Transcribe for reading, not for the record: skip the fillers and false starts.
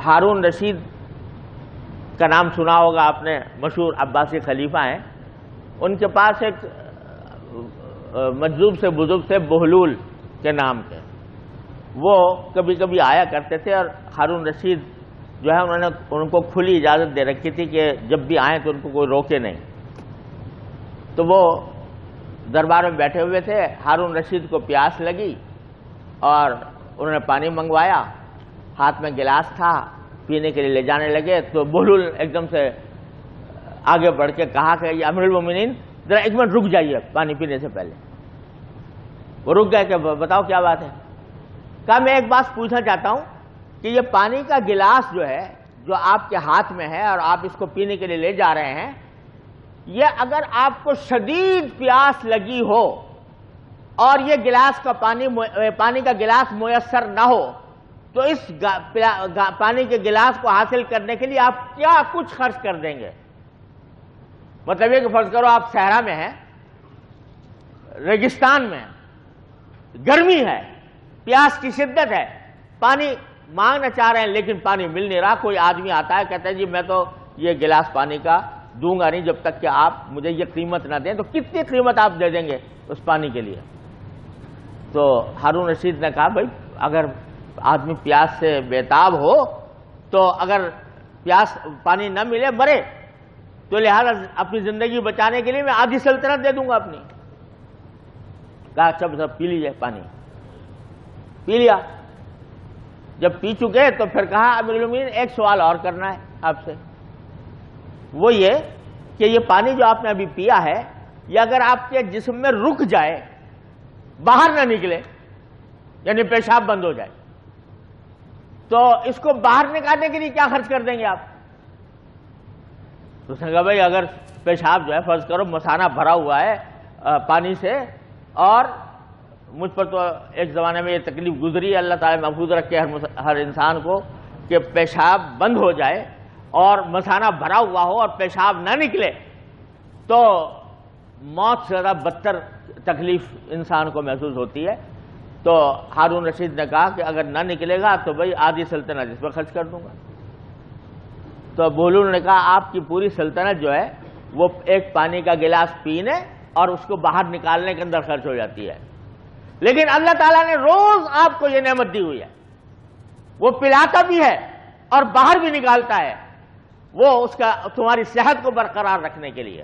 ہارون رشید کا نام سنا ہوگا آپ نے، مشہور عباسی خلیفہ ہیں. ان کے پاس ایک مجذوب سے بزرگ تھے بہلول کے نام کے. وہ کبھی کبھی آیا کرتے تھے، اور ہارون رشید جو ہے انہوں نے ان کو کھلی اجازت دے رکھی تھی کہ جب بھی آئیں تو ان کو کوئی روکے نہیں. تو وہ دربار میں بیٹھے ہوئے تھے، ہارون رشید کو پیاس لگی اور انہوں نے پانی منگوایا، ہاتھ میں گلاس تھا، پینے کے لیے لے جانے لگے تو بہلول ایک دم سے آگے بڑھ کے کہا کہ یہ امیر المومنین ذرا ایک منٹ رک جائیے پانی پینے سے پہلے. وہ رک گئے کہ بتاؤ کیا بات ہے. کہا میں ایک بات پوچھنا چاہتا ہوں کہ یہ پانی کا گلاس جو ہے جو آپ کے ہاتھ میں ہے اور آپ اس کو پینے کے لیے لے جا رہے ہیں، یہ اگر آپ کو شدید پیاس لگی ہو اور یہ گلاس کا پانی کا گلاس میسر نہ ہو تو اس پانی کے گلاس کو حاصل کرنے کے لیے آپ کیا کچھ خرچ کر دیں گے؟ مطلب یہ کہ فرض کرو آپ صحرا میں ہیں، ریگستان میں، گرمی ہے، پیاس کی شدت ہے، پانی مانگنا چاہ رہے ہیں لیکن پانی مل نہیں رہا. کوئی آدمی آتا ہے کہتا ہے جی میں تو یہ گلاس پانی کا دوں گا نہیں جب تک کہ آپ مجھے یہ قیمت نہ دیں. تو کتنی قیمت آپ دے دیں گے اس پانی کے لیے؟ تو ہارون رشید نے کہا بھائی اگر آدمی پیاس سے بےتاب ہو تو اگر پانی نہ ملے مرے تو لہذا اپنی زندگی بچانے کے لیے میں آدھی سلطنت دے دوں گا اپنی. کہا اچھا سب پی لیجیے پانی. پی لیا. جب پی چکے تو پھر کہا امیر المومنین ایک سوال اور کرنا ہے آپ سے، وہ یہ کہ یہ پانی جو آپ نے ابھی پیا ہے یہ اگر آپ کے جسم میں رک جائے، باہر نہ نکلے، یعنی پیشاب بند ہو جائے، تو اس کو باہر نکالنے کے لیے کیا خرچ کر دیں گے آپ؟ تو اس نے کہا بھائی اگر پیشاب جو ہے فرض کرو مثانہ بھرا ہوا ہے پانی سے، اور مجھ پر تو ایک زمانے میں یہ تکلیف گزری، اللہ تعالیٰ محفوظ رکھے ہر انسان کو، کہ پیشاب بند ہو جائے اور مثانہ بھرا ہوا ہو اور پیشاب نہ نکلے تو موت سے زیادہ بدتر تکلیف انسان کو محسوس ہوتی ہے. تو ہارون رشید نے کہا کہ اگر نہ نکلے گا تو بھائی آدھی سلطنت اس پر خرچ کر دوں گا. تو بہلول نے کہا آپ کی پوری سلطنت جو ہے وہ ایک پانی کا گلاس پینے اور اس کو باہر نکالنے کے اندر خرچ ہو جاتی ہے، لیکن اللہ تعالیٰ نے روز آپ کو یہ نعمت دی ہوئی ہے، وہ پلاتا بھی ہے اور باہر بھی نکالتا ہے، وہ اس کا تمہاری صحت کو برقرار رکھنے کے لیے.